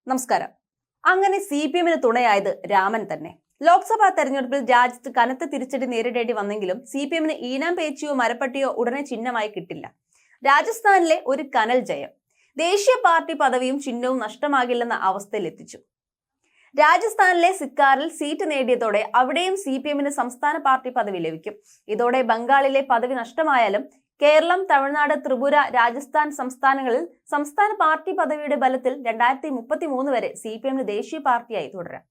നമസ്കാരം. അങ്ങനെ CPM-ന് തുണയായത് രാമൻ തന്നെ. ലോക്സഭാ തെരഞ്ഞെടുപ്പിൽ രാജ്യത്ത് കനത്ത തിരിച്ചടി നേരിടേണ്ടി വന്നെങ്കിലും CPM-ന് ഈനാം പേച്ചിയോ മരപ്പട്ടിയോ ഉടനെ ചിഹ്നമായി കിട്ടില്ല. രാജസ്ഥാനിലെ ഒരു കനൽ ജയം ദേശീയ പാർട്ടി പദവിയും ചിഹ്നവും നഷ്ടമാകില്ലെന്ന അവസ്ഥയിലെത്തിച്ചു. രാജസ്ഥാനിലെ സിക്കാറിൽ സീറ്റ് നേടിയതോടെ അവിടെയും CPM-ന് സംസ്ഥാന പാർട്ടി പദവി ലഭിക്കും. ഇതോടെ ബംഗാളിലെ പദവി നഷ്ടമായാലും കേരളം, തമിഴ്നാട്, ത്രിപുര, രാജസ്ഥാൻ സംസ്ഥാനങ്ങളിൽ സംസ്ഥാന പാർട്ടി പദവിയുടെ ബലത്തിൽ 2033 വരെ CPM-ന് ദേശീയ പാർട്ടിയായി തുടരാം.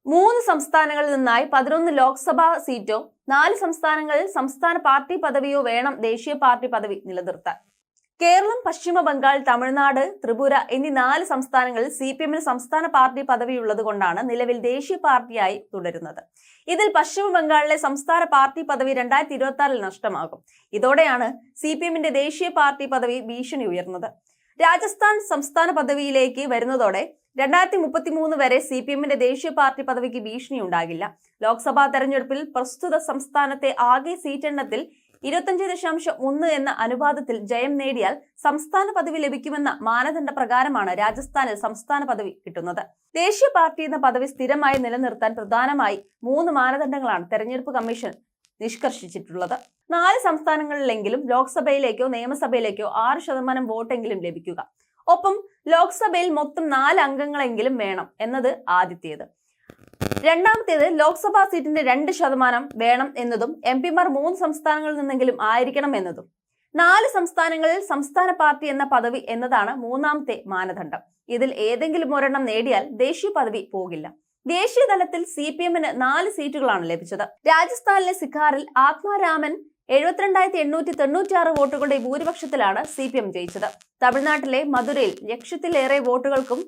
3 സംസ്ഥാനങ്ങളിൽ നിന്നായി 11 ലോക്സഭാ സീറ്റോ 4 സംസ്ഥാനങ്ങളിൽ സംസ്ഥാന പാർട്ടി പദവിയോ വേണം ദേശീയ പാർട്ടി പദവി നിലനിർത്താൻ. കേരളം, പശ്ചിമ ബംഗാൾ, തമിഴ്നാട്, ത്രിപുര എന്നീ 4 സംസ്ഥാനങ്ങളിൽ CPM-ന് സംസ്ഥാന പാർട്ടി പദവിയുള്ളത് കൊണ്ടാണ് നിലവിൽ ദേശീയ പാർട്ടിയായി തുടരുന്നത്. ഇതിൽ പശ്ചിമ ബംഗാളിലെ സംസ്ഥാന പാർട്ടി പദവി 2026-ൽ നഷ്ടമാകും. ഇതോടെയാണ് CPM-ന്റെ ദേശീയ പാർട്ടി പദവി ഭീഷണി ഉയർന്നത്. രാജസ്ഥാൻ സംസ്ഥാന പദവിയിലേക്ക് വരുന്നതോടെ 2033 വരെ CPM-ന്റെ ദേശീയ പാർട്ടി പദവിക്ക് ഭീഷണി ഉണ്ടാകില്ല. ലോക്സഭാ തെരഞ്ഞെടുപ്പിൽ പ്രസ്തുത സംസ്ഥാനത്തെ ആകെ സീറ്റ് എണ്ണത്തിൽ 25.1 എന്ന അനുപാതത്തിൽ ജയം നേടിയാൽ സംസ്ഥാന പദവി ലഭിക്കുമെന്ന മാനദണ്ഡ പ്രകാരമാണ് രാജസ്ഥാനിൽ സംസ്ഥാന പദവി കിട്ടുന്നത്. ദേശീയ പാർട്ടി എന്ന പദവി സ്ഥിരമായി നിലനിർത്താൻ പ്രധാനമായി 3 മാനദണ്ഡങ്ങളാണ് തെരഞ്ഞെടുപ്പ് കമ്മീഷൻ നിഷ്കർഷിച്ചിട്ടുള്ളത്. 4 സംസ്ഥാനങ്ങളിലെങ്കിലും ലോക്സഭയിലേക്കോ നിയമസഭയിലേക്കോ 6% വോട്ടെങ്കിലും ലഭിക്കുക. ഒപ്പം ലോക്സഭയിൽ മൊത്തം 4 അംഗങ്ങളെങ്കിലും വേണം എന്നത് ആദ്യത്തേത്. രണ്ടാമത്തേത് ലോക്സഭാ സീറ്റിന്റെ 2% വേണം എന്നതും MP-മാർ 3 സംസ്ഥാനങ്ങളിൽ നിന്നെങ്കിലും ആയിരിക്കണം എന്നതും. 4 സംസ്ഥാനങ്ങളിൽ സംസ്ഥാന പാർട്ടി എന്ന പദവി എന്നതാണ് മൂന്നാമത്തെ മാനദണ്ഡം. ഇതിൽ ഏതെങ്കിലും ഒരെണ്ണം നേടിയാൽ ദേശീയ പദവി പോകില്ല. ദേശീയ തലത്തിൽ CPM-ന് 4 സീറ്റുകളാണ് ലഭിച്ചത്. രാജസ്ഥാനിലെ സിക്കാറിൽ ആത്മാരാമൻ 72,896 വോട്ടുകളുടെ ഭൂരിപക്ഷത്തിലാണ് CPM ജയിച്ചത്. തമിഴ്നാട്ടിലെ മധുരയിൽ ലക്ഷത്തിലേറെ വോട്ടുകൾക്കും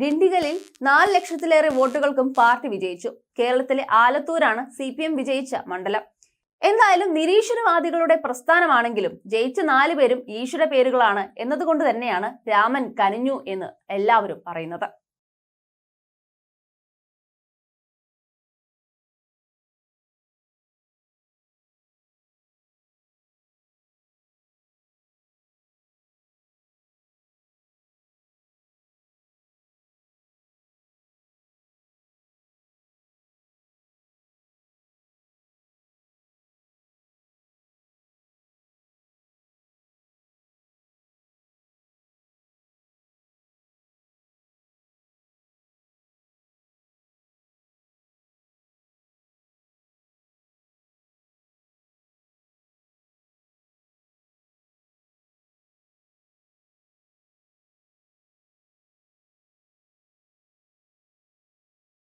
ഡിണ്ടിഗലിൽ 4 ലക്ഷത്തിലേറെ വോട്ടുകൾക്കും പാർട്ടി വിജയിച്ചു. കേരളത്തിലെ ആലത്തൂരാണ് CPM വിജയിച്ച മണ്ഡലം. എന്തായാലും നിരീശ്വരവാദികളുടെ പ്രസ്ഥാനമാണെങ്കിലും ജയിച്ച 4 പേരും ഈശ്വര പേരുകളാണ് എന്നതുകൊണ്ട് തന്നെയാണ് രാമൻ കനിഞ്ഞു എന്ന് എല്ലാവരും പറയുന്നത്.